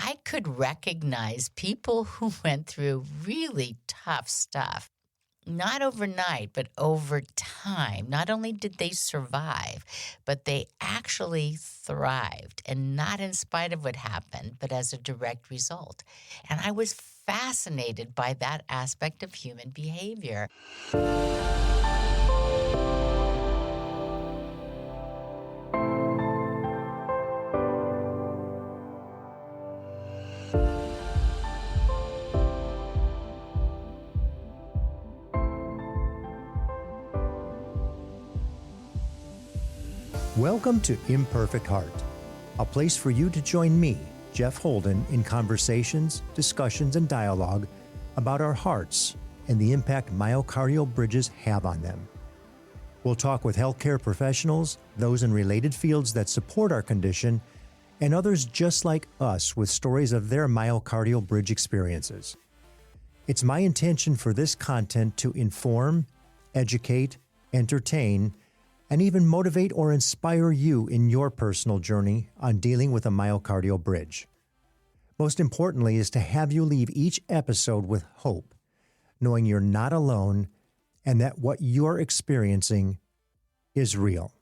I could recognize people who went through really tough stuff, not overnight, but over time. Not only did they survive, but they actually thrived, and not in spite of what happened, but as a direct result. And I was fascinated by that aspect of human behavior. Welcome to Imperfect Heart, a place for you to join me, Jeff Holden, in conversations, discussions, and dialogue about our hearts and the impact myocardial bridges have on them. We'll talk with healthcare professionals, those in related fields that support our condition, and others just like us with stories of their myocardial bridge experiences. It's my intention for this content to inform, educate, entertain, and even motivate or inspire you in your personal journey on dealing with a myocardial bridge. Most importantly is to have you leave each episode with hope, knowing you're not alone and that what you're experiencing is real.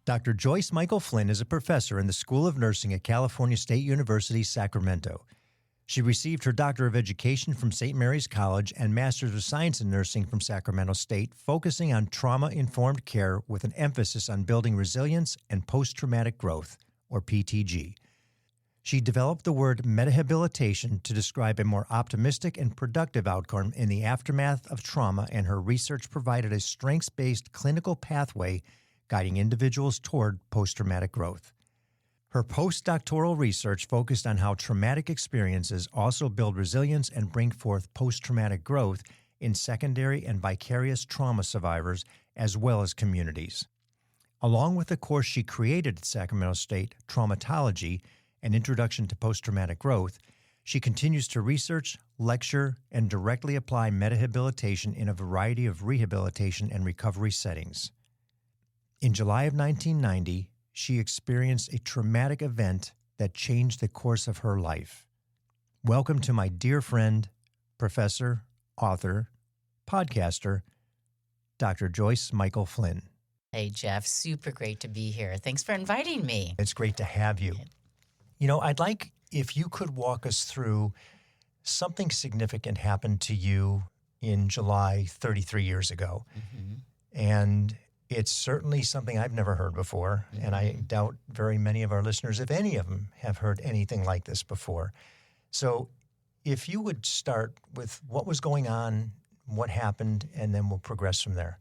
Dr. Joyce Mikal-Flynn is a professor in the School of Nursing at California State University, Sacramento. She received her Doctorate of Education from St. Mary's College and Master's of Science in Nursing from Sacramento State, focusing on trauma-informed care with an emphasis on building resilience and post-traumatic growth, or PTG. She developed the word Metahabilitation to describe a more optimistic and productive outcome in the aftermath of trauma, and her research provided a strengths-based clinical pathway guiding individuals toward post-traumatic growth. Her postdoctoral research focused on how traumatic experiences also build resilience and bring forth post-traumatic growth in secondary and vicarious trauma survivors as well as communities. Along with the course she created at Sacramento State, Traumatology, an Introduction to Post-Traumatic Growth, she continues to research, lecture, and directly apply metahabilitation in a variety of rehabilitation and recovery settings. In July of 1990, she experienced a traumatic event that changed the course of her life. Welcome to my dear friend, professor, author, podcaster, Dr. Joyce Mikal-Flynn. Hey, Jeff, super great to be here. Thanks for inviting me. It's great to have you. You know, I'd like if you could walk us through something significant happened to you in July 33 years ago. Mm-hmm. And it's certainly something I've never heard before, and I doubt very many of our listeners, if any of them, have heard anything like this before. So if you would start with what was going on, what happened, and then we'll progress from there.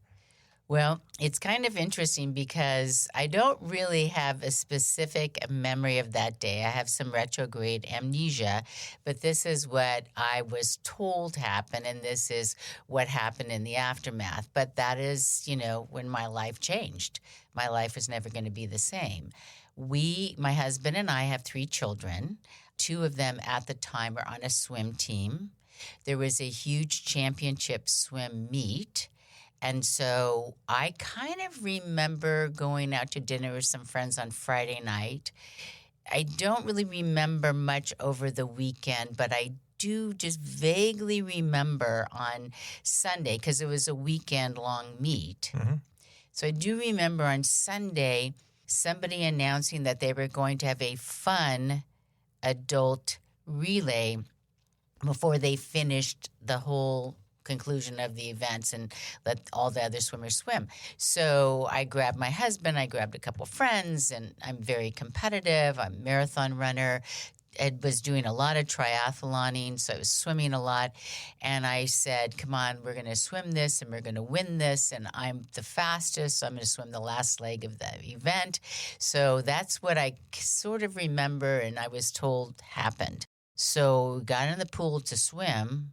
Well, it's kind of interesting because I don't really have a specific memory of that day. I have some retrograde amnesia, but this is what I was told happened, and this is what happened in the aftermath. But that is, when my life changed. My life was never going to be the same. My husband and I have 3 children. 2 of them at the time were on a swim team. There was a huge championship swim meet. And so I kind of remember going out to dinner with some friends on Friday night. I don't really remember much over the weekend, but I do just vaguely remember on Sunday, because it was a weekend-long meet. Mm-hmm. So I do remember on Sunday somebody announcing that they were going to have a fun adult relay before they finished the whole conclusion of the events and let all the other swimmers swim. So I grabbed my husband, I grabbed a couple friends, and I'm very competitive. I'm a marathon runner. I was doing a lot of triathloning, so I was swimming a lot. And I said, come on, we're going to swim this and we're going to win this. And I'm the fastest, so I'm going to swim the last leg of the event. So that's what I sort of remember and I was told happened. So we got in the pool to swim.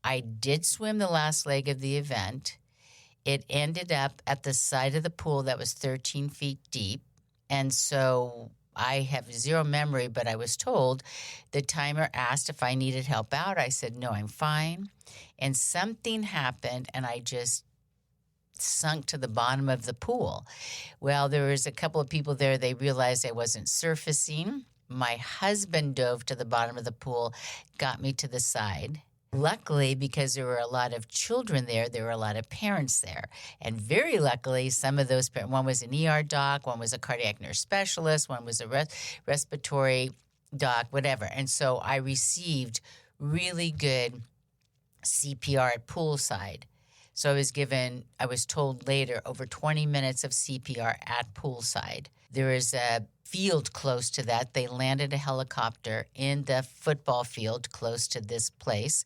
I did swim the last leg of the event. It ended up at the side of the pool that was 13 feet deep. And so I have zero memory, but I was told the timer asked if I needed help out. I said, no, I'm fine. And something happened, and I just sunk to the bottom of the pool. Well, there was a couple of people there. They realized I wasn't surfacing. My husband dove to the bottom of the pool, got me to the side. Luckily, because there were a lot of children there were a lot of parents there. And very luckily, some of those parents, one was an ER doc, one was a cardiac nurse specialist, one was a respiratory doc, whatever. And so I received really good CPR at poolside. So I was told later, over 20 minutes of CPR at poolside. There is a field close to that. They landed a helicopter in the football field close to this place.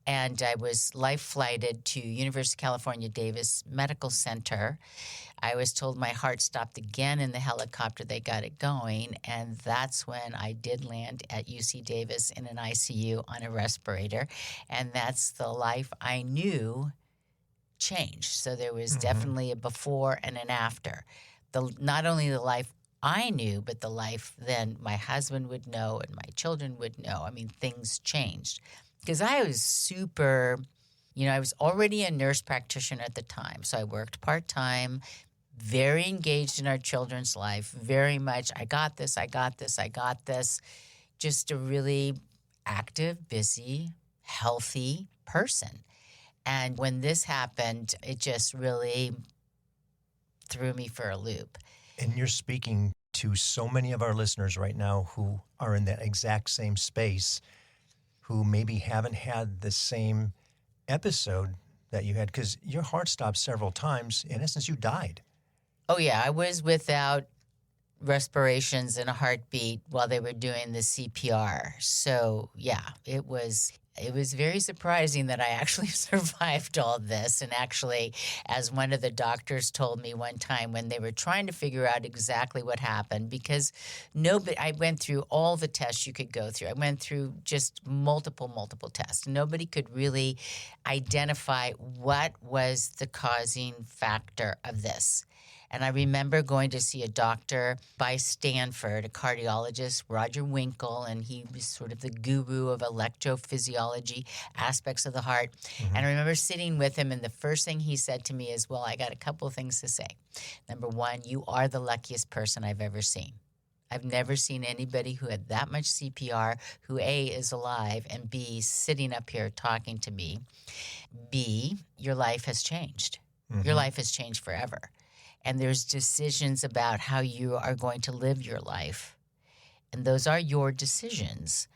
And I was life flighted to University of California, Davis Medical Center. I was told my heart stopped again in the helicopter. They got it going. And that's when I did land at UC Davis in an ICU on a respirator. And that's the life I knew changed. So there was definitely a before and an after. Not only the life I knew, but the life then my husband would know and my children would know. I mean, things changed. Because I was super, I was already a nurse practitioner at the time. So I worked part-time, very engaged in our children's life, very much, I got this. Just a really active, busy, healthy person. And when this happened, it just really threw me for a loop. And you're speaking to so many of our listeners right now who are in that exact same space, who maybe haven't had the same episode that you had, because your heart stopped several times. In essence, you died. Oh, yeah. I was without respirations and a heartbeat while they were doing the CPR. So, yeah, it was very surprising that I actually survived all this. And actually, as one of the doctors told me one time when they were trying to figure out exactly what happened, because I went through all the tests you could go through. I went through just multiple tests. Nobody could really identify what was the causing factor of this. And I remember going to see a doctor by Stanford, a cardiologist, Roger Winkle, and he was sort of the guru of electrophysiology aspects of the heart. Mm-hmm. And I remember sitting with him, and the first thing he said to me is, well, I got a couple of things to say. Number one, you are the luckiest person I've ever seen. I've never seen anybody who had that much CPR, who A, is alive, and B, sitting up here talking to me. B, your life has changed. Mm-hmm. Your life has changed forever. And there's decisions about how you are going to live your life. And those are your decisions.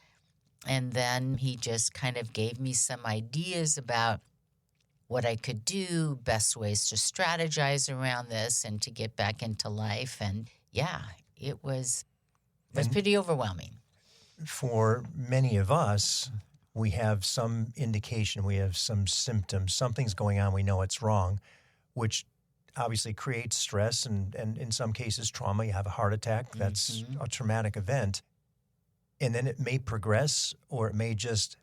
And then he just kind of gave me some ideas about what I could do, best ways to strategize around this and to get back into life. And yeah, it was pretty overwhelming. For many of us, we have some indication, we have some symptoms, something's going on, we know it's wrong, which obviously creates stress and in some cases trauma. You have a heart attack, that's a traumatic event. And then it may progress or it may just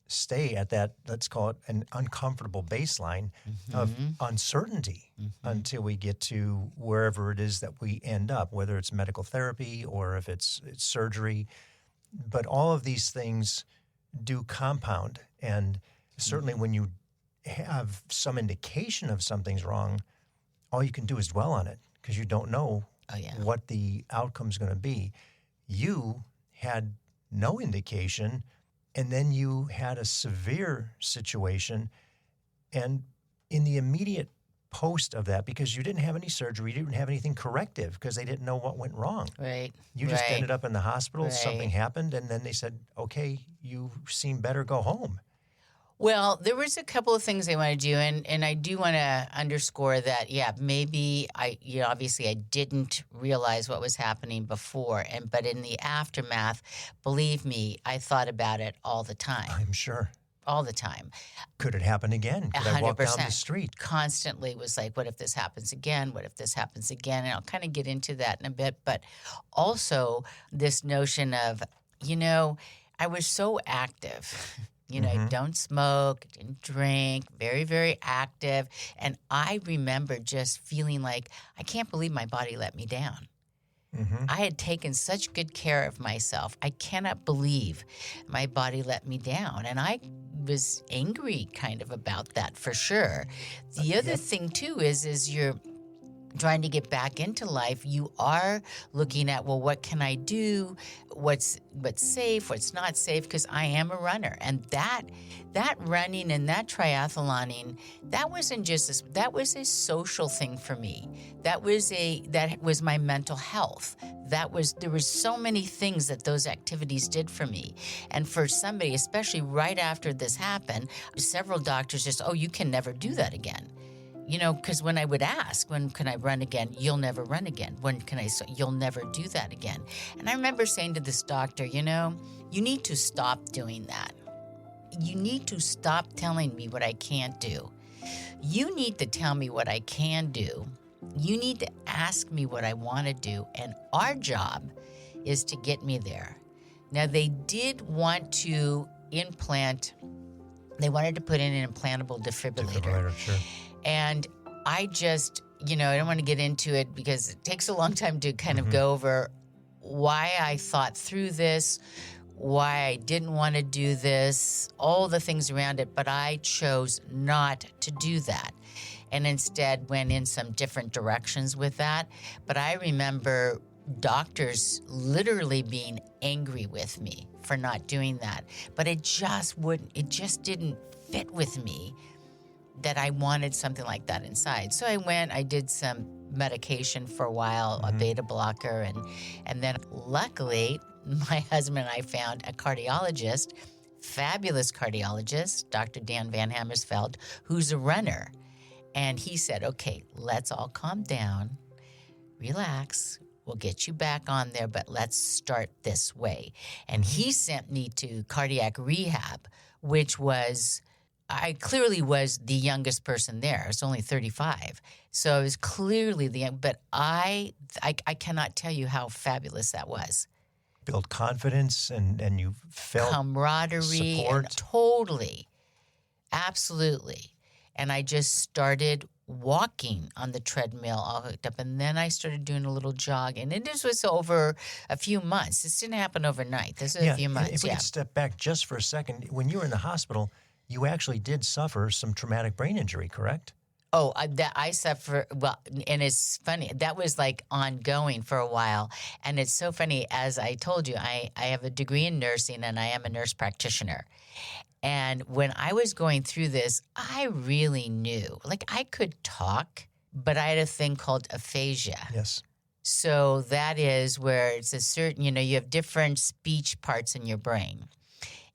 stay at that, let's call it an uncomfortable baseline of uncertainty until we get to wherever it is that we end up, whether it's medical therapy or if it's surgery. But all of these things do compound. And certainly when you have some indication of something's wrong, all you can do is dwell on it because you don't know what the outcome's going to be. You had no indication, and then you had a severe situation. And in the immediate post of that, because you didn't have any surgery, you didn't have anything corrective because they didn't know what went wrong. Right. You just ended up in the hospital, something happened, and then they said, okay, you seem better, go home. Well, there was a couple of things I want to do, and I do want to underscore that, maybe obviously I didn't realize what was happening before, but in the aftermath, believe me, I thought about it all the time. I'm sure. All the time. Could it happen again? Could 100%. I walk down the street? Constantly was like, what if this happens again? What if this happens again? And I'll kind of get into that in a bit, but also this notion of, I was so active. I don't smoke, didn't drink, very, very active. And I remember just feeling like, I can't believe my body let me down. I had taken such good care of myself. I cannot believe my body let me down. And I was angry kind of about that for sure. The other thing too is trying to get back into life, you are looking at, well, what can I do? What's safe, what's not safe? Because I am a runner. And that running and that triathloning, that wasn't just that was a social thing for me. That was my mental health. There was so many things that those activities did for me. And for somebody, especially right after this happened, several doctors just, oh, you can never do that again. Because when I would ask, when can I run again? You'll never run again. When can I? You'll never do that again. And I remember saying to this doctor, you need to stop doing that. You need to stop telling me what I can't do. You need to tell me what I can do. You need to ask me what I want to do. And our job is to get me there. Now, they did want to they wanted to put in an implantable defibrillator. Sure. And I just, I don't want to get into it because it takes a long time to kind of go over why I thought through this, why I didn't want to do this, all the things around it, but I chose not to do that and instead went in some different directions with that. But I remember doctors literally being angry with me for not doing that. But it just didn't fit with me that I wanted something like that inside. So I did some medication for a while, a beta blocker, and then luckily my husband and I found a cardiologist, fabulous cardiologist, Dr. Dan Van Hammersveld, who's a runner. And he said, okay, let's all calm down, relax, we'll get you back on there, but let's start this way. And he sent me to cardiac rehab, which I clearly was the youngest person there. I was only 35. So I was clearly but I cannot tell you how fabulous that was. Build confidence and you felt camaraderie. Support. And totally. Absolutely. And I just started walking on the treadmill all hooked up. And then I started doing a little jog. And this was over a few months. This didn't happen overnight. This was a few months. If we could step back just for a second, when you were in the hospital, you actually did suffer some traumatic brain injury, correct? Oh, I suffer, well, and it's funny. That was like ongoing for a while. And it's so funny, as I told you, I have a degree in nursing and I am a nurse practitioner. And when I was going through this, I really knew, I could talk, but I had a thing called aphasia. Yes. So that is where it's a certain, you have different speech parts in your brain.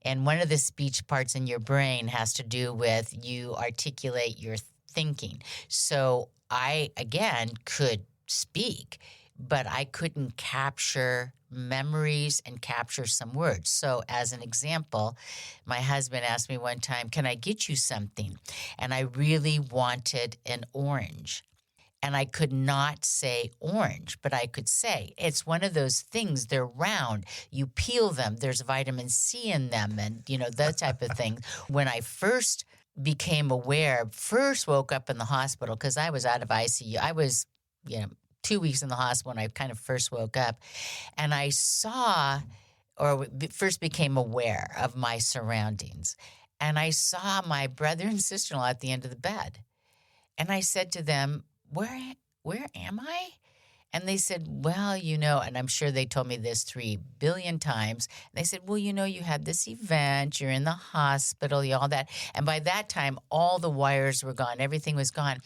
And one of the speech parts in your brain has to do with you articulate your thinking. So I, again, could speak, but I couldn't capture memories and capture some words. So as an example, my husband asked me one time, can I get you something? And I really wanted an orange. And I could not say orange, but I could say it's one of those things. They're round. You peel them. There's vitamin C in them and, that type of thing. When I first became aware, woke up in the hospital because I was out of ICU. I was, 2 weeks in the hospital when I kind of first woke up. And I first became aware of my surroundings. And I saw my brother and sister-in-law at the end of the bed. And I said to them, where am I? And they said, well, and I'm sure they told me this 3 billion times. They said, well, you had this event, you're in the hospital, all that. And by that time, all the wires were gone. Everything was gone.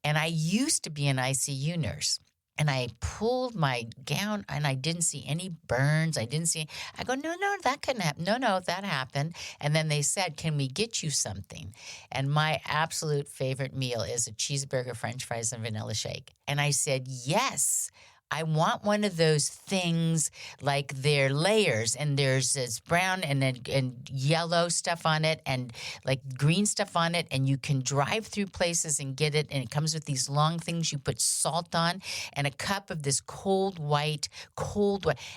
And I used to be an ICU nurse. And I pulled my gown and I didn't see any burns. I go, no, that couldn't happen. No, that happened. And then they said, can we get you something? And my absolute favorite meal is a cheeseburger, French fries, and vanilla shake. And I said, yes, I want one of those things like they're layers and there's this brown and yellow stuff on it and like green stuff on it, and you can drive through places and get it, and it comes with these long things you put salt on and a cup of this cold white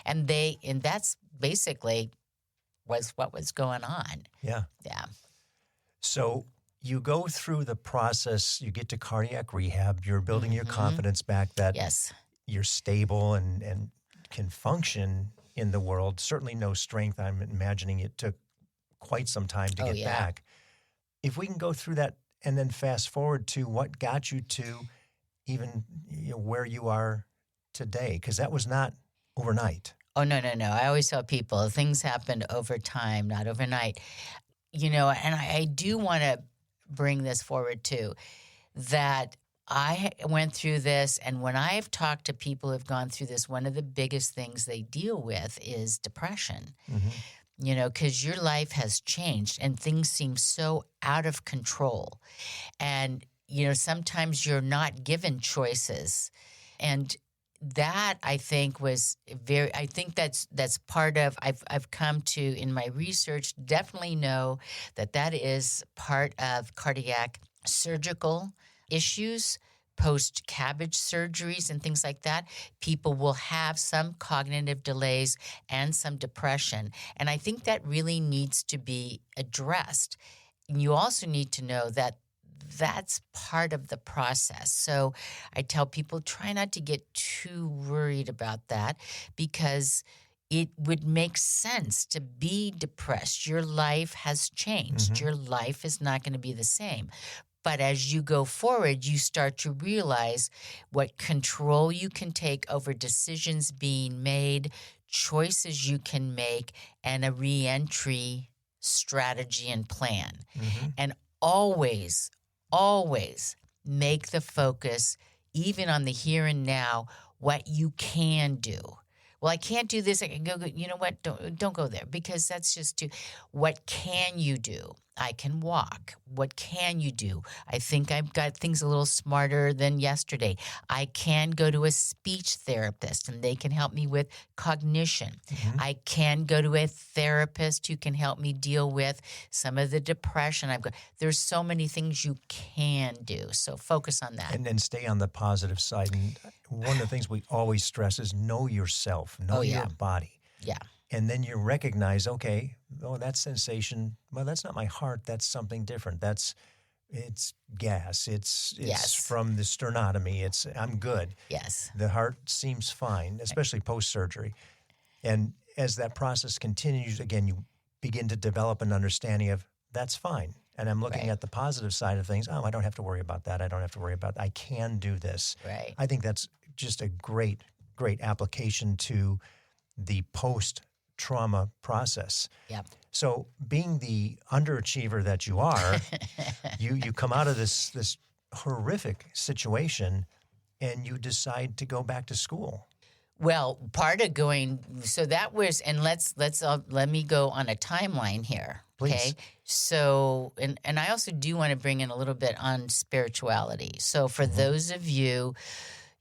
and that's basically was what was going on. Yeah. So you go through the process, you get to cardiac rehab, you're building your confidence back that yes. You're stable and can function in the world. Certainly no strength. I'm imagining it took quite some time to get back. If we can go through that and then fast forward to what got you to even where you are today? Because that was not overnight. Oh, no, no, no. I always tell people things happen over time, not overnight. And I do want to bring this forward too, that I went through this, and when I've talked to people who've gone through this, one of the biggest things they deal with is depression. Because your life has changed and things seem so out of control. And, sometimes you're not given choices. And that, I think, that's part of, I've come to, in my research, definitely know that is part of cardiac surgical issues, post-CABG surgeries and things like that. People will have some cognitive delays and some depression. And I think that really needs to be addressed. And you also need to know that that's part of the process. So I tell people, try not to get too worried about that, because it would make sense to be depressed. Your life has changed. Your life is not going to be the same. But as you go forward, you start to realize what control you can take over decisions being made, choices you can make, and a reentry strategy and plan. And always make the focus, even on the here and now, what you can do. Well, I can't do this. I can go. You know what? Don't go there, because that's just too. What can you do? I can walk. What can you do? I think I've got things a little smarter than yesterday. I can go to a speech therapist and they can help me with cognition. I can go to a therapist who can help me deal with some of the depression I've got. There's so many things you can do. So focus on that. And then stay on the positive side. And one of the things we always stress is know yourself, know your body. Yeah. And then you recognize, okay, that sensation, well, that's not my heart. That's something different. It's gas. It's from the sternotomy. I'm good. Yes. The heart seems fine, especially post-surgery. And as that process continues, again, you begin to develop an understanding of that's fine. And I'm looking at the positive side of things. Oh, I don't have to worry about that. I don't have to worry about that. I can do this. Right. I think that's just a great application to the post-trauma process. Yep. So being the underachiever that you are, you come out of this horrific situation and you decide to go back to school. Well, part of going, so that was, and let me go on a timeline here. Please. Okay. So, and I also do want to bring in a little bit on spirituality. So for those of you,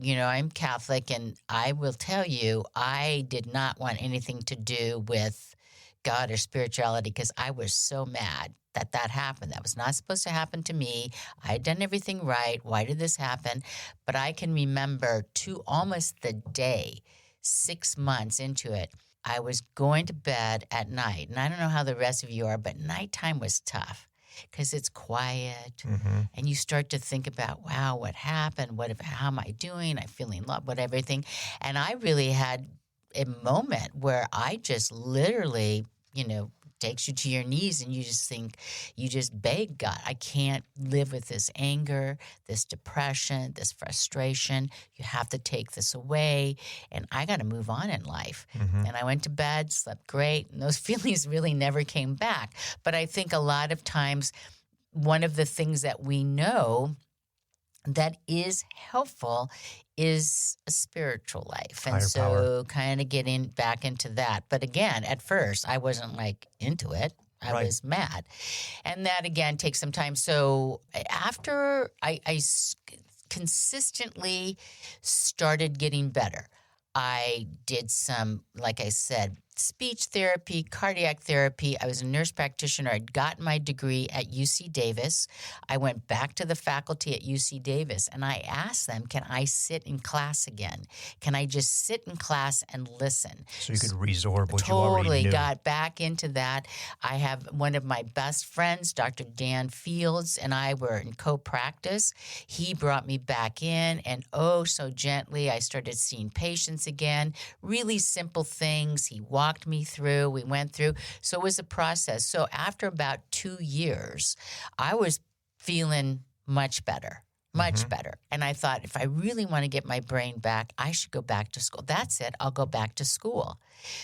I'm Catholic, and I will tell you, I did not want anything to do with God or spirituality, because I was so mad that happened. That was not supposed to happen to me. I had done everything right. Why did this happen? But I can remember to almost the day, 6 months into it, I was going to bed at night. And I don't know how the rest of you are, but nighttime was tough because it's quiet. And you start to think about, wow, what happened? How am I doing? I'm feeling love, everything. And I really had a moment where I just literally, takes you to your knees, and you just beg God, I can't live with this anger, this depression, this frustration. You have to take this away, and I got to move on in life. And I went to bed, slept great, and those feelings really never came back. But I think a lot of times, one of the things that we know that is helpful is a spiritual life. And Higher power. Kind of getting back into that. But again, at first, I wasn't into it. I was mad. And that, again, takes some time. So after I consistently started getting better, I did some, like I said, speech therapy, cardiac therapy. I was a nurse practitioner. I'd gotten my degree at UC Davis. I went back to the faculty at UC Davis, and I asked them, can I sit in class again? Can I just sit in class and listen? So you could resorb what you already knew. Totally got back into that. I have one of my best friends, Dr. Dan Fields, and I were in co-practice. He brought me back in, and so gently, I started seeing patients again. Really simple things. He walked me through. We went through. So it was a process. So after about 2 years, I was feeling much better. much better. And I thought, if I really want to get my brain back, I should go back to school. That's it. I'll go back to school.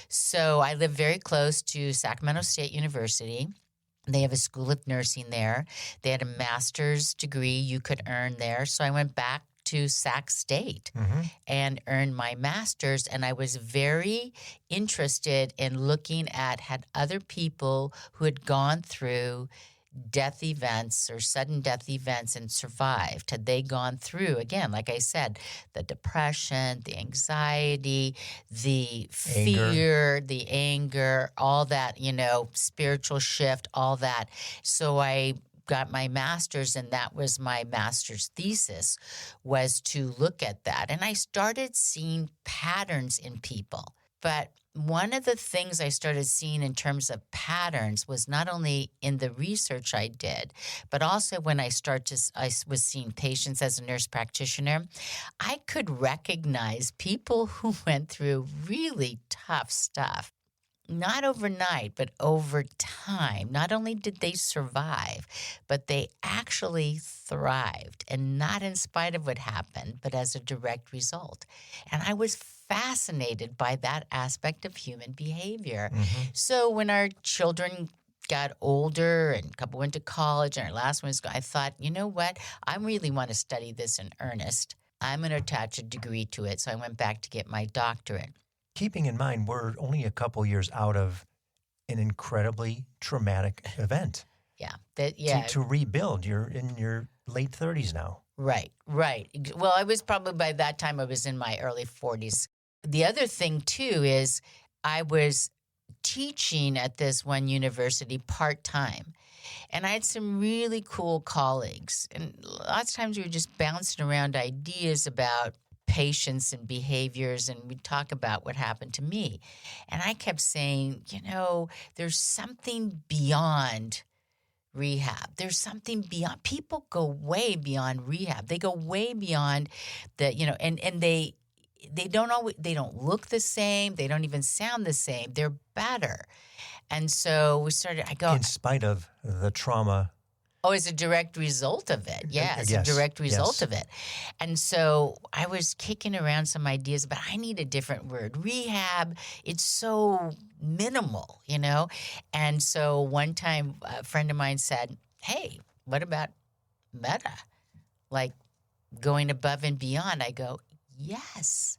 So I live very close to Sacramento State University. They have a school of nursing there. They had a master's degree you could earn there. So I went back to Sac State and earned my master's. And I was very interested in looking at had other people who had gone through death events or sudden death events and survived. Had they gone through, again, like I said, the depression, the anxiety, the fear, the anger, all that, spiritual shift, all that. So I got my master's, and that was my master's thesis, was to look at that. And I started seeing patterns in people. But one of the things I started seeing in terms of patterns was not only in the research I did, but also when I was seeing patients as a nurse practitioner, I could recognize people who went through really tough stuff. Not overnight, but over time. Not only did they survive, but they actually thrived, and not in spite of what happened, but as a direct result. And I was fascinated by that aspect of human behavior. So when our children got older and a couple went to college and our last one was gone, I thought, you know what? I really want to study this in earnest. I'm going to attach a degree to it. So I went back to get my doctorate. Keeping in mind, we're only a couple years out of an incredibly traumatic event. To rebuild, you're in your late 30s now. Right. Well, I was probably, by that time, I was in my early 40s. The other thing, too, is I was teaching at this one university part-time. And I had some really cool colleagues. And lots of times we were just bouncing around ideas about patients and behaviors, and we'd talk about what happened to me. And I kept saying, there's something beyond rehab. There's something beyond. People go way beyond rehab. They go way beyond and they don't look the same. They don't even sound the same. They're better. And so in spite of the trauma. Oh, it's a direct result of it. Yeah, it's a direct result of it. And so I was kicking around some ideas, but I need a different word. Rehab, it's so minimal, And so one time a friend of mine said, hey, what about meta? Like going above and beyond. I go, yes.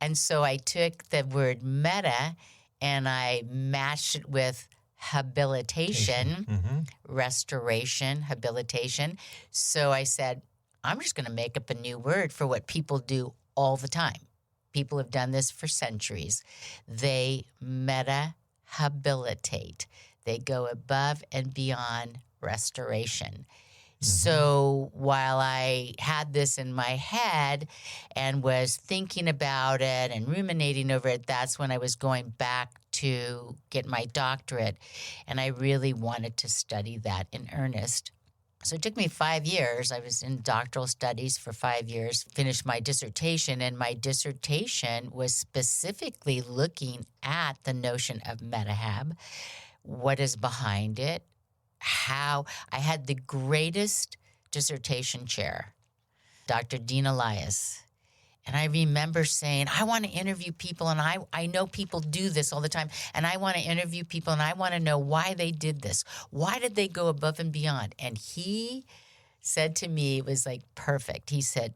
And so I took the word meta and I matched it with habilitation, restoration, habilitation. So I said, I'm just going to make up a new word for what people do all the time. People have done this for centuries. They metahabilitate. They go above and beyond restoration. So while I had this in my head and was thinking about it and ruminating over it, that's when I was going back to get my doctorate. And I really wanted to study that in earnest. So it took me 5 years. I was in doctoral studies for 5 years, finished my dissertation. And my dissertation was specifically looking at the notion of Metahab, what is behind it, how I had the greatest dissertation chair, Dr. Dean Elias. And I remember saying, I want to interview people, and I know people do this all the time, and I want to interview people, and I want to know why they did this. Why did they go above and beyond? And he said to me, it was like perfect. He said,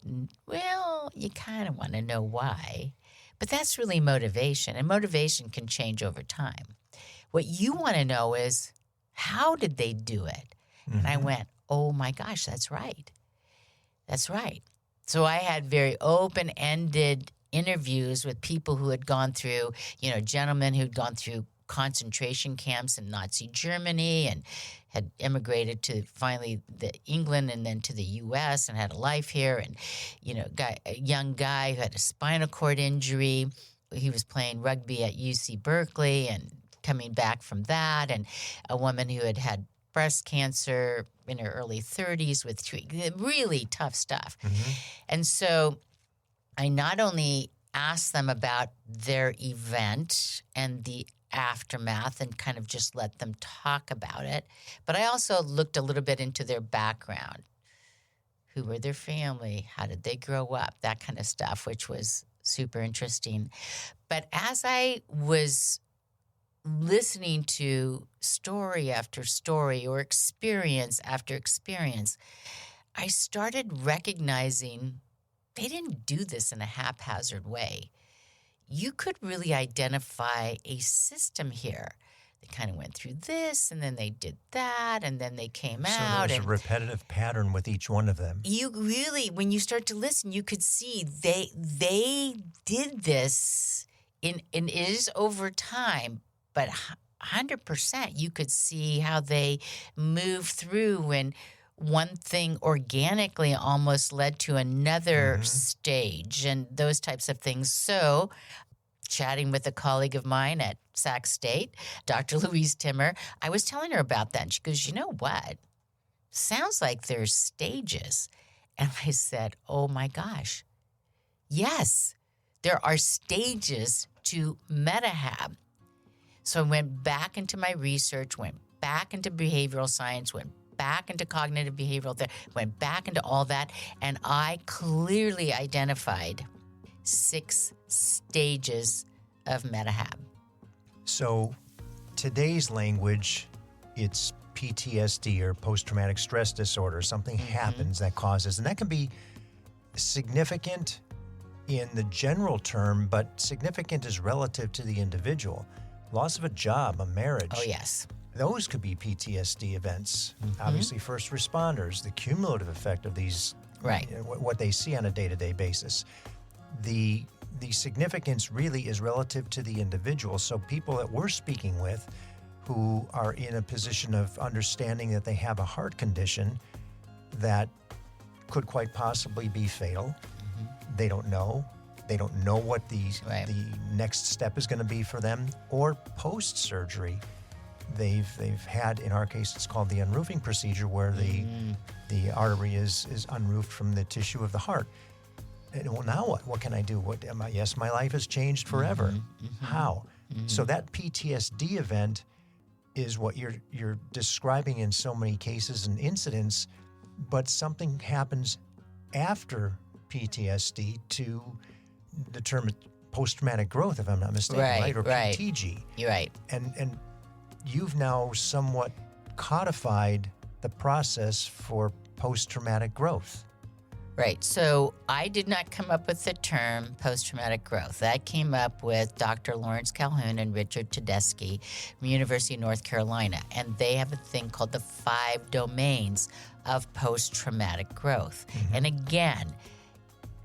well, you kind of want to know why, but that's really motivation, and motivation can change over time. What you want to know is, how did they do it? And I went, oh my gosh, that's right. That's right. So I had very open-ended interviews with people who had gone through, gentlemen who'd gone through concentration camps in Nazi Germany and had immigrated to finally England and then to the U.S. and had a life here. And, a young guy who had a spinal cord injury. He was playing rugby at UC Berkeley and coming back from that, and a woman who had had breast cancer in her early 30s with really tough stuff. And so I not only asked them about their event and the aftermath and kind of just let them talk about it, but I also looked a little bit into their background. who were their family, how did they grow up, that kind of stuff, which was super interesting. But as I was listening to story after story or experience after experience, I started recognizing they didn't do this in a haphazard way. You could really identify a system here. They kind of went through this, and then they did that, and then they came So out. there's a repetitive pattern with each one of them. You really, when you start to listen, you could see they did this and it is over time, but 100% you could see how they moved through, and one thing organically almost led to another stage and those types of things. So chatting with a colleague of mine at Sac State, Dr. Louise Timmer, I was telling her about that. And she goes, you know what? Sounds like there's stages. And I said, oh my gosh, yes, there are stages to Metahab. So I went back into my research, went back into behavioral science, went back into cognitive behavioral therapy, went back into all that, and I clearly identified 6 stages of Metahab. So today's language, it's PTSD or post-traumatic stress disorder. Something happens that causes, and that can be significant in the general term, but significant is relative to the individual. Loss of a job, a marriage. Oh, yes. Those could be PTSD events. Obviously, first responders, the cumulative effect of these, Right. What they see on a day-to-day basis. The significance really is relative to the individual. So people that we're speaking with who are in a position of understanding that they have a heart condition that could quite possibly be fatal. They don't know. They don't know what the next step is going to be for them. Or post-surgery, they've had, in our case, it's called the unroofing procedure, where the artery is unroofed from the tissue of the heart. And, well, now what? What can I do? Yes, my life has changed forever. How? So that PTSD event is what you're describing in so many cases and incidents, but something happens after PTSD to determine post-traumatic growth, if I'm not mistaken, right? Or PTG. You're right. And you've now somewhat codified the process for post-traumatic growth. Right. So I did not come up with the term post-traumatic growth. That came up with Dr. Lawrence Calhoun and Richard Tedeschi from University of North Carolina. And they have a thing called the 5 domains of post-traumatic growth. And again,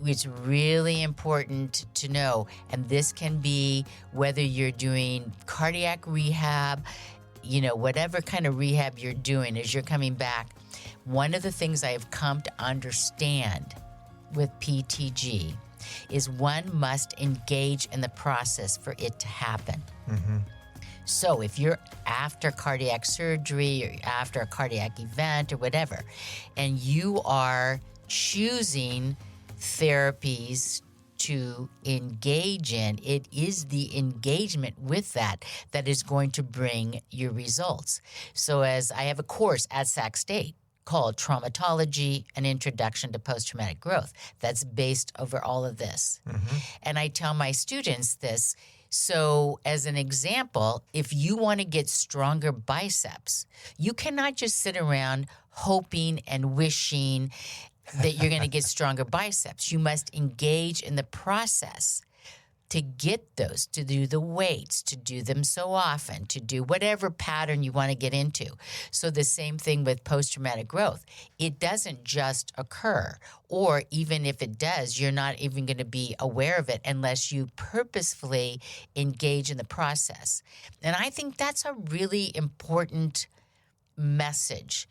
it's really important to know, and this can be whether you're doing cardiac rehab, whatever kind of rehab you're doing as you're coming back. One of the things I have come to understand with PTG is one must engage in the process for it to happen. So if you're after cardiac surgery or after a cardiac event or whatever, and you are choosing therapies to engage in, it is the engagement with that is going to bring your results. So as I have a course at Sac State called Traumatology, An Introduction to Post-Traumatic Growth, that's based over all of this. And I tell my students this. So as an example, if you want to get stronger biceps, you cannot just sit around hoping and wishing that you're going to get stronger biceps. You must engage in the process to get those, to do the weights, to do them so often, to do whatever pattern you want to get into. So the same thing with post-traumatic growth. It doesn't just occur, or even if it does, you're not even going to be aware of it unless you purposefully engage in the process. And I think that's a really important message,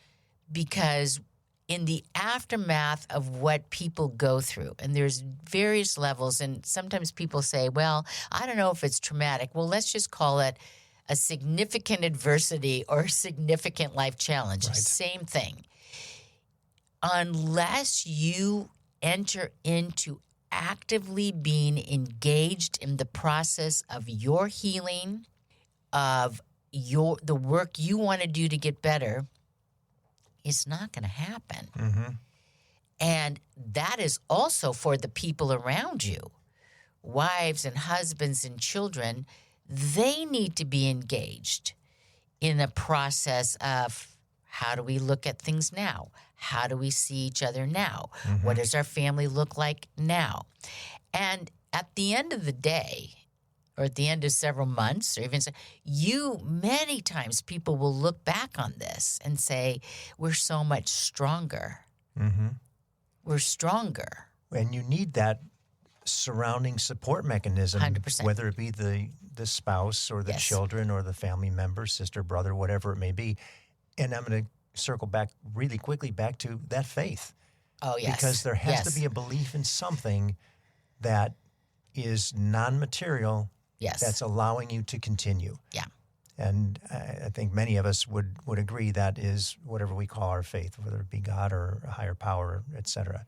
because in the aftermath of what people go through, and there's various levels, and sometimes people say, well, I don't know if it's traumatic. Well, let's just call it a significant adversity or a significant life challenge. Right. Same thing. Unless you enter into actively being engaged in the process of your healing, of the work you want to do to get better, it's not going to happen. And that is also for the people around you. Wives and husbands and children, they need to be engaged in a process of how do we look at things now? How do we see each other now? Mm-hmm. What does our family look like now? And at the end of the day, or at the end of several months, or even many times people will look back on this and say, we're so much stronger. Mm-hmm. We're stronger. And you need that surrounding support mechanism, 100%. whether it be the spouse or the Yes. children or the family member, sister, brother, whatever it may be. And I'm going to circle back really quickly back to that faith. Oh, yes. Because there has to be a belief in something that is non-material that's allowing you to continue. Yeah. And I think many of us would agree that is whatever we call our faith, whether it be God or a higher power, et cetera.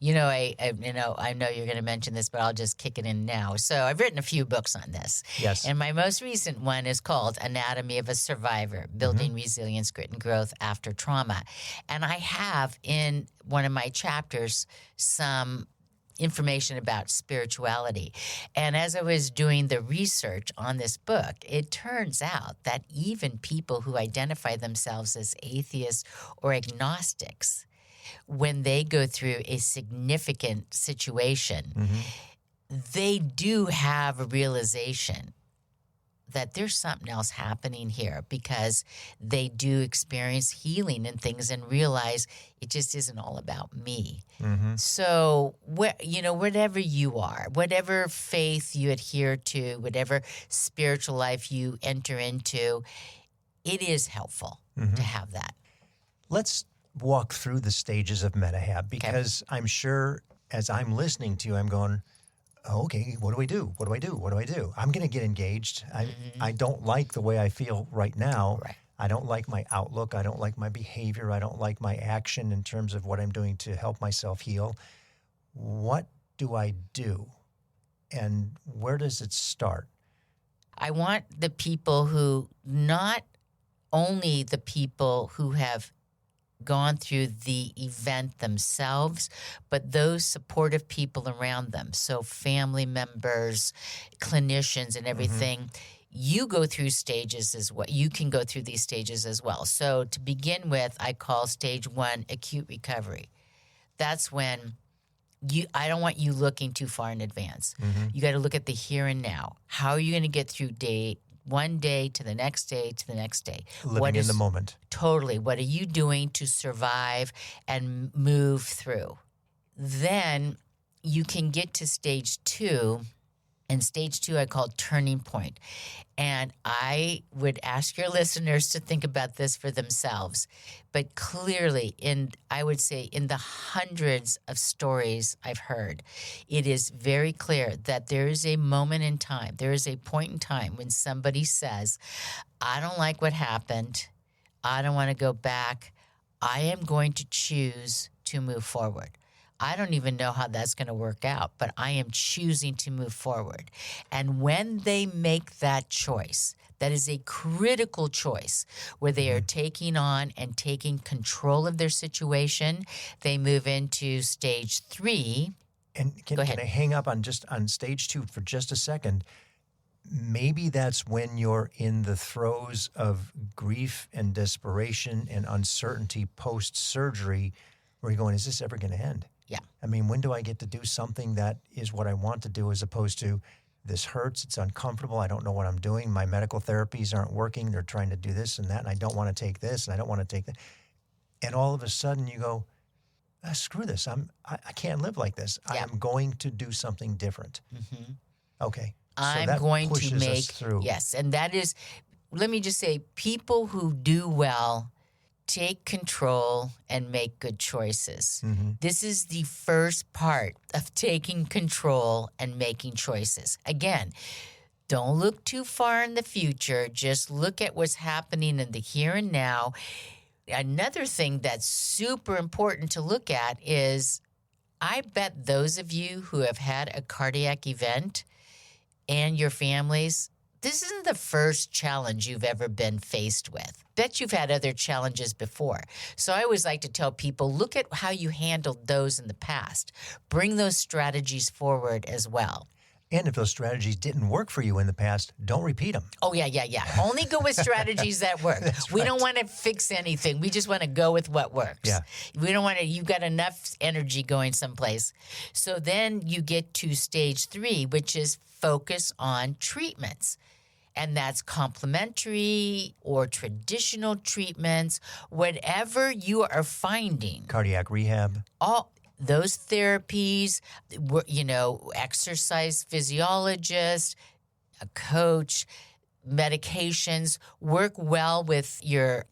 I know you're going to mention this, but I'll just kick it in now. So I've written a few books on this. Yes. And my most recent one is called Anatomy of a Survivor, Building Resilience, Grit, and Growth After Trauma. And I have in one of my chapters some information about spirituality. And as I was doing the research on this book, it turns out that even people who identify themselves as atheists or agnostics, when they go through a significant situation, they do have a realization that there's something else happening here, because they do experience healing and things and realize it just isn't all about me. So, whatever you are, whatever faith you adhere to, whatever spiritual life you enter into, it is helpful to have that. Let's walk through the stages of Metahab, because I'm sure as I'm listening to you, I'm going, okay, what do we do? What do I do? What do I do? I'm going to get engaged. I don't like the way I feel right now. Right. I don't like my outlook. I don't like my behavior. I don't like my action in terms of what I'm doing to help myself heal. What do I do? And where does it start? I want the people who, not only the people who have gone through the event themselves, but those supportive people around them. So family members, clinicians, and everything. You go through stages as well. You can go through these stages as well. So to begin with, I call stage 1 acute recovery. That's when I don't want you looking too far in advance. You got to look at the here and now. How are you going to get through one day to the next day to the next day? Living in the moment. Totally. What are you doing to survive and move through? Then you can get to stage 2. And stage 2 I call turning point. And I would ask your listeners to think about this for themselves. But clearly, I would say in the hundreds of stories I've heard, it is very clear that there is a moment in time, there is a point in time when somebody says, I don't like what happened. I don't want to go back. I am going to choose to move forward. I don't even know how that's going to work out, but I am choosing to move forward. And when they make that choice, that is a critical choice where they are taking on and taking control of their situation. They move into stage 3. And can I hang up on stage 2 for just a second? Maybe that's when you're in the throes of grief and desperation and uncertainty post-surgery, where you're going, is this ever going to end? Yeah. I mean, when do I get to do something that is what I want to do, as opposed to this hurts, it's uncomfortable, I don't know what I'm doing, my medical therapies aren't working, they're trying to do this and that, and I don't want to take this and I don't want to take that. And all of a sudden you go, screw this, I can't live like this. Yeah. I am going to do something different. Okay. I'm going to make, yes, and that is, let me just say, people who do well take control and make good choices. This is the first part of taking control and making choices. Again, don't look too far in the future. Just look at what's happening in the here and now. Another thing that's super important to look at is, I bet those of you who have had a cardiac event and your families, this isn't the first challenge you've ever been faced with. Bet you've had other challenges before. So I always like to tell people, look at how you handled those in the past. Bring those strategies forward as well. And if those strategies didn't work for you in the past, don't repeat them. Oh, yeah. Only go with strategies that work. We don't want to fix anything. We just want to go with what works. Yeah. We don't want to, you've got enough energy going someplace. So then you get to stage 3, which is focus on treatments. And that's complementary or traditional treatments, whatever you are finding. Cardiac rehab. All those therapies, exercise physiologist, a coach, medications, work well with your,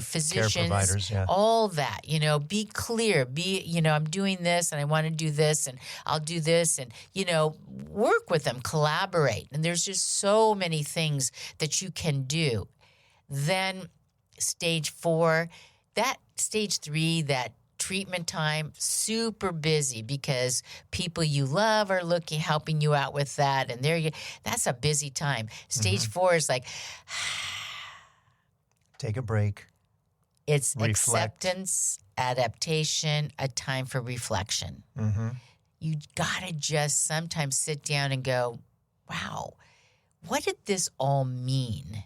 physicians. Care providers, yeah. All that, be clear, I'm doing this and I want to do this and I'll do this and, work with them, collaborate. And there's just so many things that you can do. Then stage 4, stage 3, that treatment time, super busy because people you love are helping you out with that. And that's a busy time. Stage 4 is like, take a break. It's reflect. Acceptance, adaptation, a time for reflection. Mm-hmm. You got to just sometimes sit down and go, wow, what did this all mean?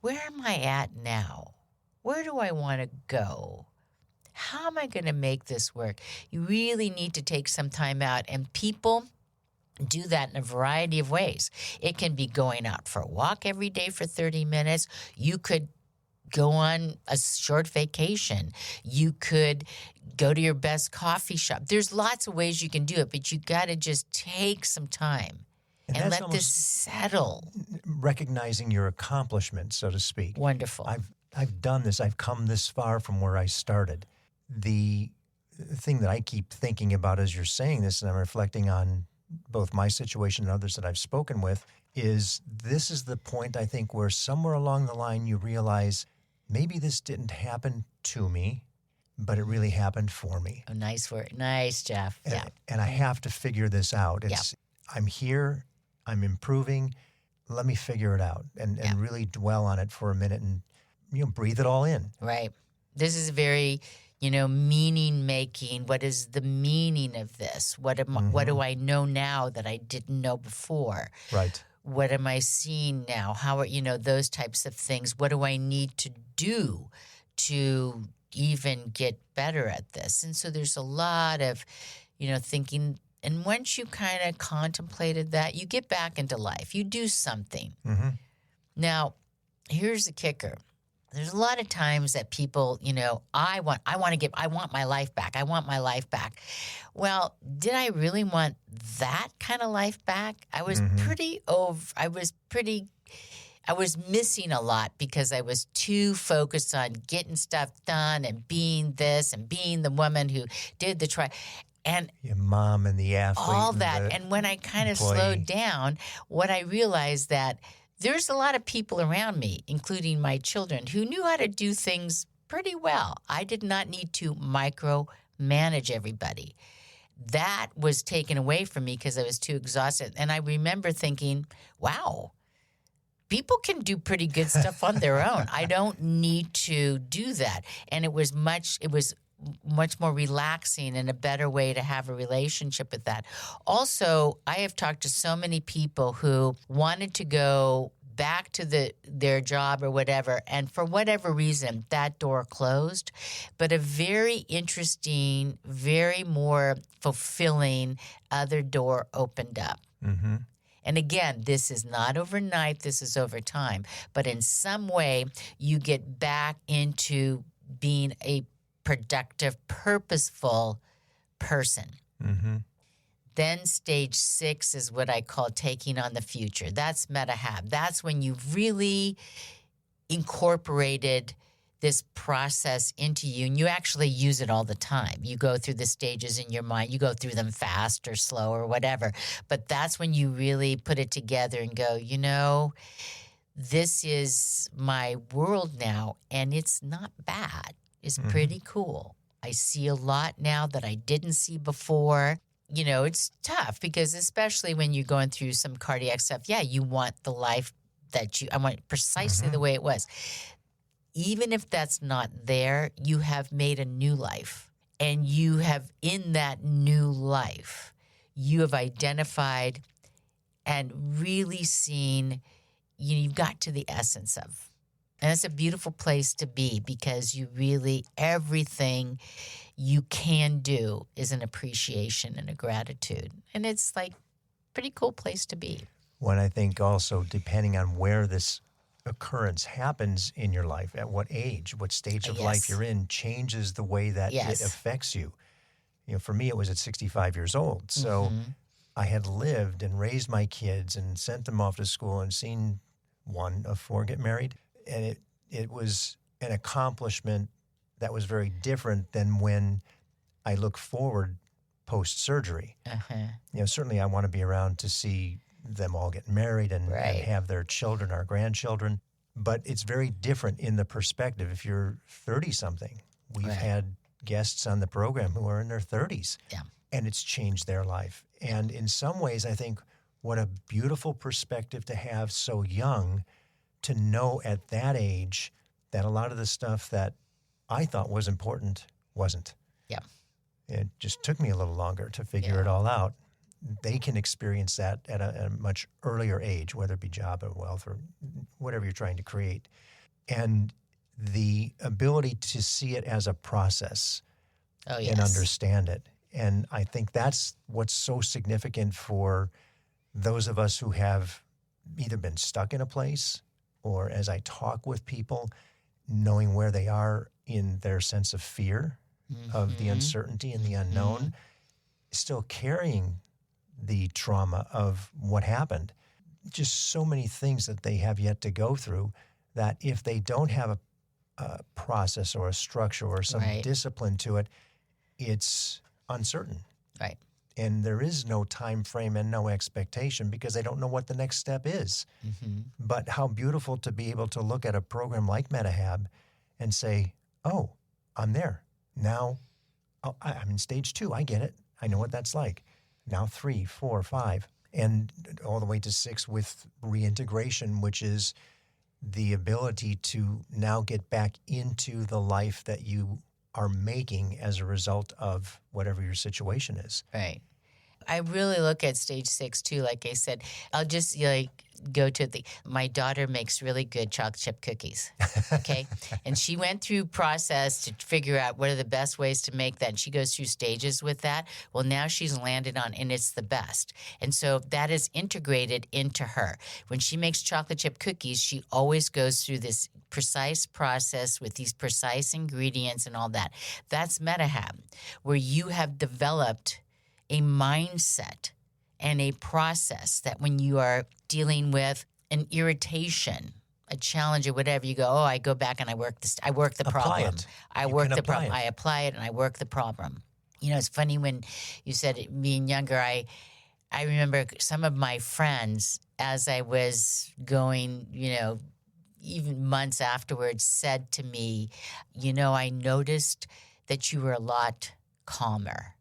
Where am I at now? Where do I want to go? How am I going to make this work? You really need to take some time out, and people do that in a variety of ways. It can be going out for a walk every day for 30 minutes. You could go on a short vacation. You could go to your best coffee shop. There's lots of ways you can do it, but you got to just take some time and let this settle. Recognizing your accomplishment, so to speak. Wonderful. I've done this. I've come this far from where I started. The thing that I keep thinking about as you're saying this, and I'm reflecting on both my situation and others that I've spoken with, is this is the point, I think, where somewhere along the line you realize maybe this didn't happen to me, but it really happened for me. Oh, nice word. Nice, Jeff. Yeah. And I have to figure this out. I'm here. I'm improving. Let me figure it out and really dwell on it for a minute and breathe it all in. Right. This is very, meaning making. What is the meaning of this? What do I know now that I didn't know before? Right. What am I seeing now? How are, those types of things? What do I need to do to even get better at this? And so there's a lot of, thinking. And once you kind of contemplated that, you get back into life. You do something. Mm-hmm. Now, here's the kicker. There's a lot of times that people, I want my life back. I want my life back. Well, did I really want that kind of life back? I was I was missing a lot because I was too focused on getting stuff done and being this and being the woman who did the try. And your mom and the athlete. All that. And when I kind of slowed down, what I realized that there's a lot of people around me, including my children, who knew how to do things pretty well. I did not need to micromanage everybody. That was taken away from me because I was too exhausted. And I remember thinking, wow, people can do pretty good stuff on their own. I don't need to do that. And it was much more relaxing and a better way to have a relationship with that. Also, I have talked to so many people who wanted to go back to their job or whatever, and for whatever reason, that door closed. But a very interesting, very more fulfilling other door opened up. Mm-hmm. And again, this is not overnight, this is over time. But in some way, you get back into being a productive, purposeful person. Mm-hmm. Then stage 6 is what I call taking on the future. That's Metahab. That's when you've really incorporated this process into you, and you actually use it all the time. You go through the stages in your mind. You go through them fast or slow or whatever. But that's when you really put it together and go, this is my world now, and it's not bad. It's pretty cool. I see a lot now that I didn't see before. It's tough because especially when you're going through some cardiac stuff, you want the life I want it precisely the way it was. Even if that's not there, you have made a new life. And you have, in that new life, you have identified and really seen, you've got to the essence of. And it's a beautiful place to be because you really, everything you can do is an appreciation and a gratitude. And it's like a pretty cool place to be. When I think also, depending on where this occurrence happens in your life, at what age, what stage of life you're in, changes the way that it affects you. For me, it was at 65 years old. So I had lived and raised my kids and sent them off to school and seen one of four get married. And it was an accomplishment that was very different than when I look forward post-surgery. Certainly I want to be around to see them all get married and have their children, our grandchildren. But it's very different in the perspective. If you're 30-something, we've had guests on the program who are in their 30s, and it's changed their life. And in some ways, I think what a beautiful perspective to have so young, to know at that age that a lot of the stuff that I thought was important wasn't. Yeah. It just took me a little longer to figure it all out. They can experience that at a much earlier age, whether it be job or wealth or whatever you're trying to create. And the ability to see it as a process and understand it. And I think that's what's so significant for those of us who have either been stuck in a place or, as I talk with people, knowing where they are in their sense of fear of the uncertainty and the unknown, still carrying the trauma of what happened. Just so many things that they have yet to go through that if they don't have a process or a structure or some discipline to it, it's uncertain. Right. And there is no time frame and no expectation because they don't know what the next step is. But how beautiful to be able to look at a program like Metahab and say, oh, I'm there. Now I'm in stage 2. I get it. I know what that's like. Now 3, 4, 5, and all the way to 6 with reintegration, which is the ability to now get back into the life that you are making as a result of whatever your situation is. Right. I really look at stage 6 too. Like I said, I'll just go to my daughter makes really good chocolate chip cookies. Okay. And she went through process to figure out what are the best ways to make that. And she goes through stages with that. Well, now she's landed on, and it's the best. And so that is integrated into her. When she makes chocolate chip cookies, she always goes through this precise process with these precise ingredients and all that. That's Metahab, where you have developed a mindset and a process that when you are dealing with an irritation, a challenge or whatever, you go, oh, I go back and I work the problem. I apply it and I work the problem. It's funny when you said it, being younger, I remember some of my friends, as I was going, even months afterwards, said to me, I noticed that you were a lot calmer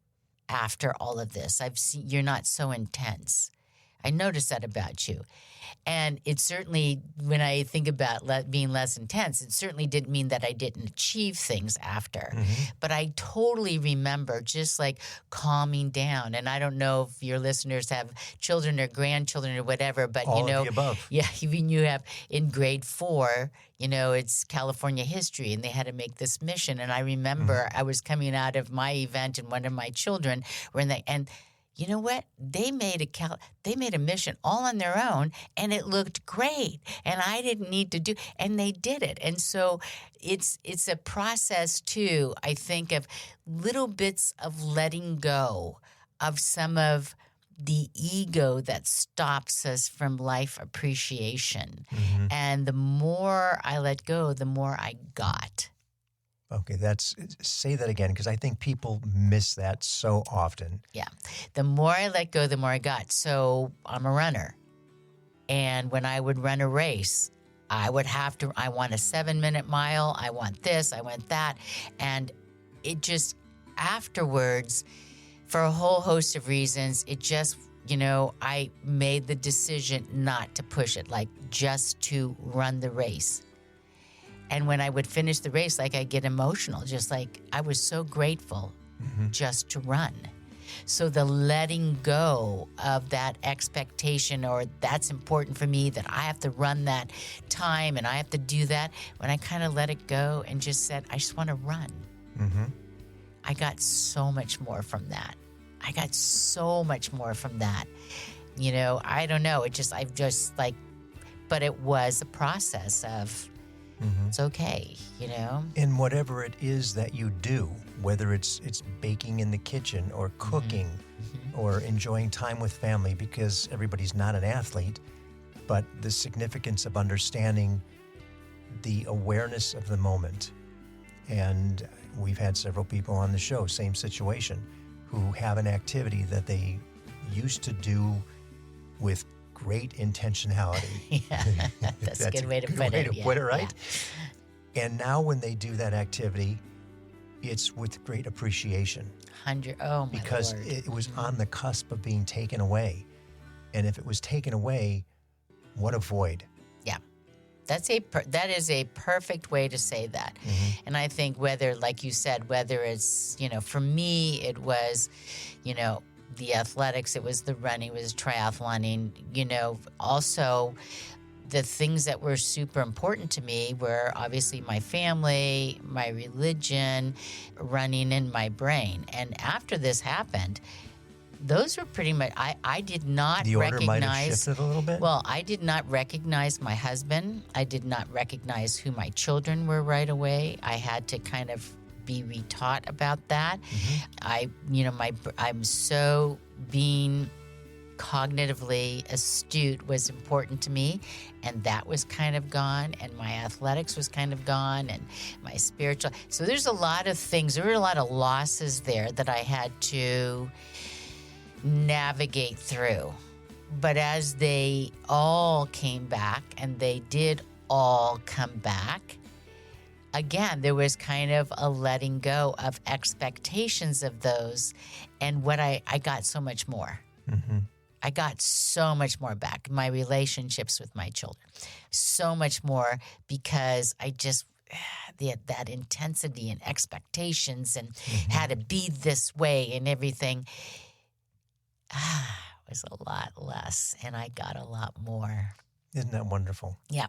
after all of this. I've seen you're not so intense. I noticed that about you. And it certainly, when I think about being less intense, it certainly didn't mean that I didn't achieve things after. But I totally remember just like calming down. And I don't know if your listeners have children or grandchildren or whatever, but all of the above. Yeah, even you have in grade 4, it's California history, and they had to make this mission. And I remember I was coming out of my event, and one of my children were in the and. You know what? They made a mission all on their own, and it looked great. And I didn't need to do, and they did it. And so it's a process too, I think, of little bits of letting go of some of the ego that stops us from life appreciation. And the more I let go, the more I got. Okay, say that again, because I think people miss that so often. Yeah. The more I let go, the more I got. So I'm a runner. And when I would run a race, I want a 7-minute mile. I want this, I want that. And it just, afterwards, for a whole host of reasons, it just I made the decision not to push it, like just to run the race. And when I would finish the race, like I get emotional, just like I was so grateful just to run. So the letting go of that expectation, or that's important for me, that I have to run that time and I have to do that, when I kind of let it go and just said, I just want to run. I got so much more from that. I don't know. But it was a process of, it's okay, And whatever it is that you do, whether it's baking in the kitchen or cooking or enjoying time with family, because everybody's not an athlete, but the significance of understanding the awareness of the moment. And we've had several people on the show, same situation, who have an activity that they used to do with great intentionality. Yeah, that's a good way to put it. Put it, right? Yeah. And now when they do that activity, it's with great appreciation. Because Lord. It was on the cusp of being taken away. And if it was taken away, what a void. Yeah. That is a perfect way to say that. And I think whether, like you said, whether it's, for me, it was, the athletics, it was the running, it was triathloning, also the things that were super important to me were obviously my family, my religion, running in my brain. And after this happened, those were pretty much, I did not the order recognize. might have shifted a little bit? Well, I did not recognize my husband. I did not recognize who my children were right away. I had to kind of be retaught about that. I'm so being cognitively astute was important to me, and that was kind of gone, and my athletics was kind of gone, and my spiritual. So there's a lot of things. There were a lot of losses there that I had to navigate through. But as they all came back, and they did all come back, again, there was kind of a letting go of expectations of those. And what I got so much more. I got so much more back. My relationships with my children, so much more, because I just, that intensity and expectations and had to be this way and everything was a lot less, and I got a lot more. Isn't that wonderful? Yeah.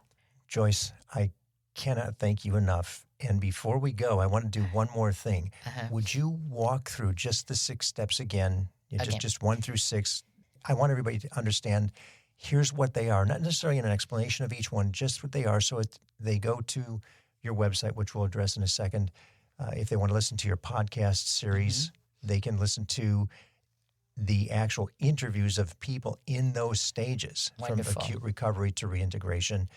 Joyce, I cannot thank you enough. And before we go, I want to do one more thing. Would you walk through just the 6 steps again? Just 1 through 6. I want everybody to understand, here's what they are. Not necessarily an explanation of each one, just what they are. So they go to your website, which we'll address in a second. If they want to listen to your podcast series, they can listen to the actual interviews of people in those stages. Wonderful. From acute recovery to reintegration.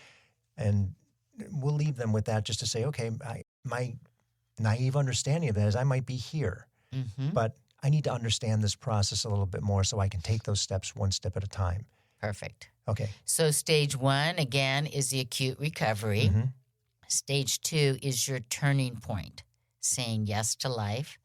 And we'll leave them with that, just to say, okay, my naive understanding of that is I might be here, but I need to understand this process a little bit more so I can take those steps 1 step at a time. Perfect. Okay. So stage 1, again, is the acute recovery. Stage 2 is your turning point, saying yes to life.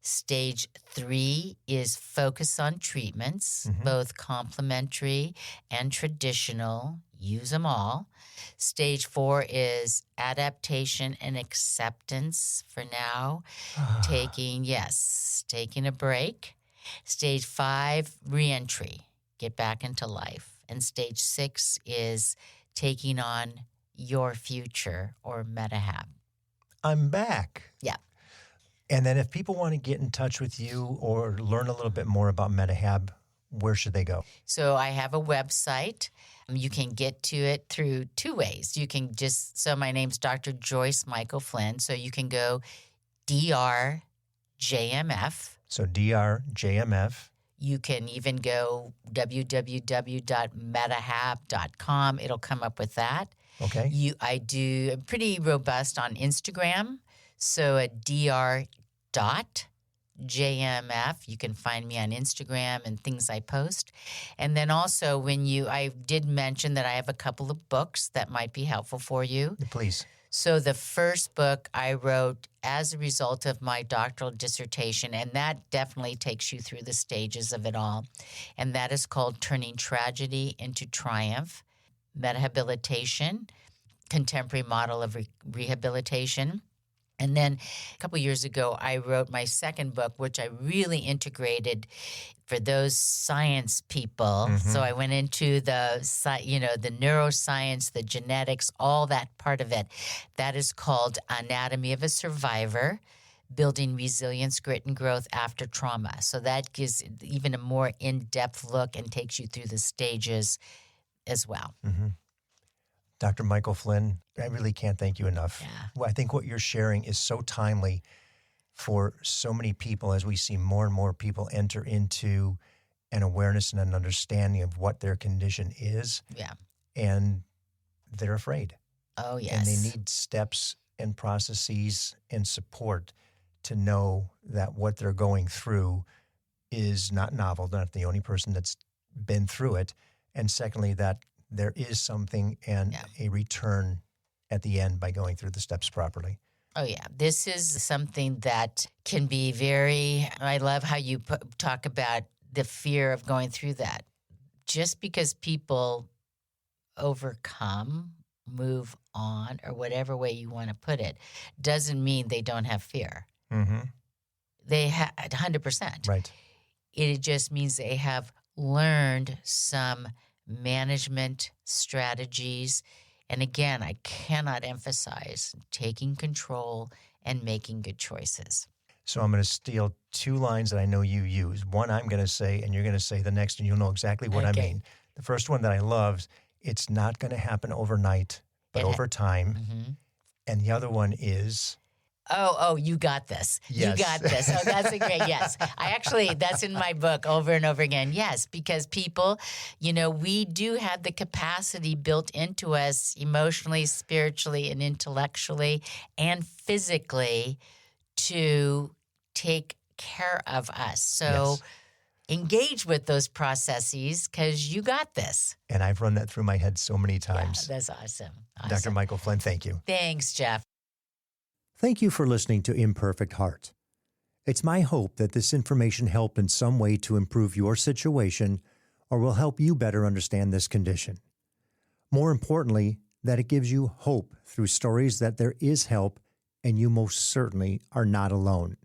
Stage 3 is focus on treatments, both complementary and traditional. Use them all. Stage 4 is adaptation and acceptance for now. Taking a break. Stage 5, reentry, get back into life. And stage 6 is taking on your future, or Metahab. I'm back. Yeah. And then if people want to get in touch with you or learn a little bit more about Metahab, where should they go? So I have a website. You can get to it through 2 ways. You can so my name's Dr. Joyce Mikal-Flynn. So you can go DRJMF. So DRJMF. You can even go www.metahab.com. It'll come up with that. Okay. I'm pretty robust on Instagram. So at dr.jmf, you can find me on Instagram and things I post. And then also I did mention that I have a couple of books that might be helpful for you. Please. So the first book I wrote as a result of my doctoral dissertation, and that definitely takes you through the stages of it all, and that is called Turning Tragedy into Triumph, Metahabilitation, Contemporary Model of Rehabilitation. And then a couple years ago, I wrote my second book, which I really integrated for those science people. So I went into the neuroscience, the genetics, all that part of it. That is called Anatomy of a Survivor, Building Resilience, Grit, and Growth After Trauma. So that gives even a more in-depth look and takes you through the stages as well. Dr. Mikal-Flynn, I really can't thank you enough. Yeah. Well, I think what you're sharing is so timely for so many people as we see more and more people enter into an awareness and an understanding of what their condition is. Yeah. And they're afraid. Oh, yes. And they need steps and processes and support to know that what they're going through is not novel. They're not the only person that's been through it. And secondly, that there is something and a return at the end by going through the steps properly. Oh, yeah. This is something that can be I love how you talk about the fear of going through that. Just because people overcome, move on, or whatever way you want to put it, doesn't mean they don't have fear. They have 100%. Right. It just means they have learned some management strategies. And again, I cannot emphasize taking control and making good choices. So I'm going to steal two lines that I know you use. One I'm going to say, and you're going to say the next, and you'll know exactly what I mean. The first one that I love, it's not going to happen overnight, but over time. And the other one is... Oh, you got this. Yes. You got this. Oh, that's a great yes. That's in my book over and over again. Yes, because people, we do have the capacity built into us emotionally, spiritually, and intellectually and physically to take care of us. So engage with those processes because you got this. And I've run that through my head so many times. Yeah, that's awesome. Dr. Mikal-Flynn, thank you. Thanks, Jeff. Thank you for listening to Imperfect Heart. It's my hope that this information helped in some way to improve your situation or will help you better understand this condition. More importantly, that it gives you hope through stories that there is help and you most certainly are not alone.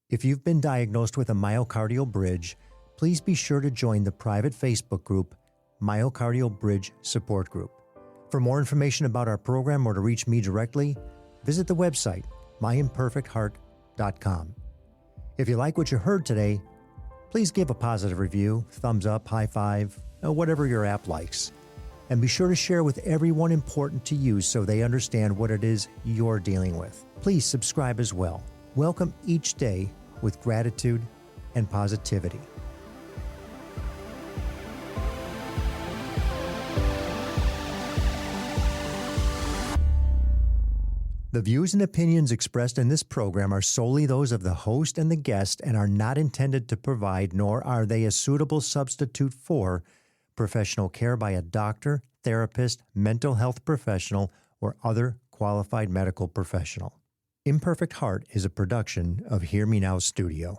If you've been diagnosed with a myocardial bridge, please be sure to join the private Facebook group, Myocardial Bridge Support Group. For more information about our program or to reach me directly, visit the website, myimperfectheart.com. If you like what you heard today, please give a positive review, thumbs up, high five, whatever your app likes. And be sure to share with everyone important to you so they understand what it is you're dealing with. Please subscribe as well. Welcome each day with gratitude and positivity. The views and opinions expressed in this program are solely those of the host and the guest and are not intended to provide, nor are they a suitable substitute for, professional care by a doctor, therapist, mental health professional, or other qualified medical professional. Imperfect Heart is a production of Hear Me Now Studio.